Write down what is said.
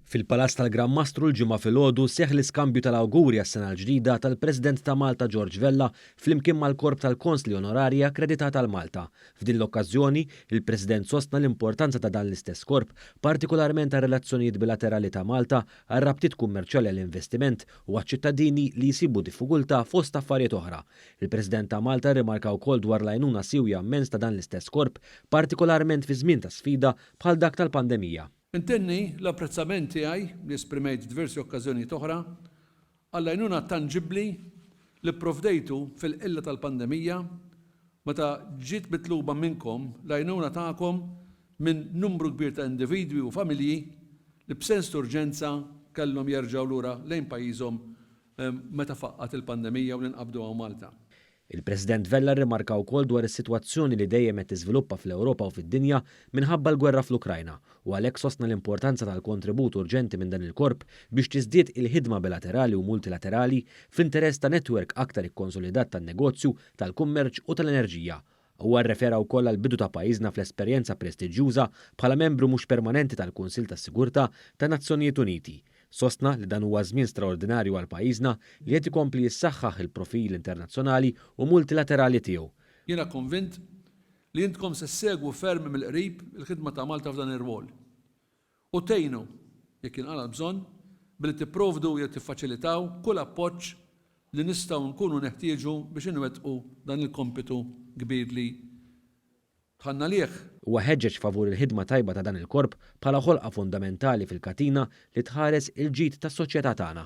Fil-Palazz tal-Gran Mastru l-ġimgħa filgħodu seħħ l-iskambju tal-awgurji għas-sena l-ġdida tal-President ta' Malta George Vella flimkien mal-Korp tal-Konsli Onorarji akkreditata għal Malta. F'din l-okkażjoni, il-President sostna l-importanza ta' dan l-istess korp, partikolarment għar relazzjonijiet bilaterali ta' Malta, għar rabtiet kummerċjali għall-investiment u għaċ-ċittadini li jsibu diffikultà fost affarijiet oħra. Il-President ta' Malta rimarka wkoll dwar l-għajnuna siwja immens ta' dan l-istess korp, partikolarment fi żmien ta' sfida bħal dak tal-pandemija. Intenni l-apprezzamenti għaj li esprimejt diversi okkażjonijiet oħra għall-għajnuna tangibbli li provdejtu fil-qilla tal-pandemija meta ġiet mitluba minnkom l-għajnuna tagħkom minn numru kbir ta' individwi u familji li b'sens urġenza kellhom jerġgħu lura lejn pajjiżhom meta faqqat il-pandemija u l-inqabdu għaw Malta. Il-President Vella rrimarka wkoll dwar is-sitwazzjoni li dejjem qed tiżviluppa fl-Ewropa u fid-dinja minħabba l-gwerra fl-Ukrajna u għalhekk sostna l-importanza tal-kontribut urġenti minn dan il-korp biex tiżdied il-ħidma bilaterali u multilaterali f'interess ta' netwerk aktar ikkonsolidat tan-negozju, tal-kummerċ u tal-enerġija. Huwa rrefera wkoll għal bidu ta' pajjiżna fl-esperjenza prestiġjuża bħala membru mhux permanenti tal-Kunsill tas-Sigurtà tan Nazzjonijiet Uniti. Sostna li dan huwa żmien straordinarju għal pajjiżna li qed ikompli jissaħħaħ il-profil internazzjonali u multilaterali tiegħu. Jiena konvint li intkom se ssegwu ferm mill-qrib il-ħidma ta' Malta f'dan ir-rwol. U tgħinu jekk inqala bżonn billi tipprovdu jew tiffaċilitaw kull appoġġ li nistgħu nkunu neħtieġu biex inwettqu dan il-kompitu kbir li tħanna lieh. Huwa ħeġġeġ favur il-ħidma tajba ta' dan il-korp bħala ħolqa fundamentali fil-katina li tħares il-ġid tas-soċjetà tagħna.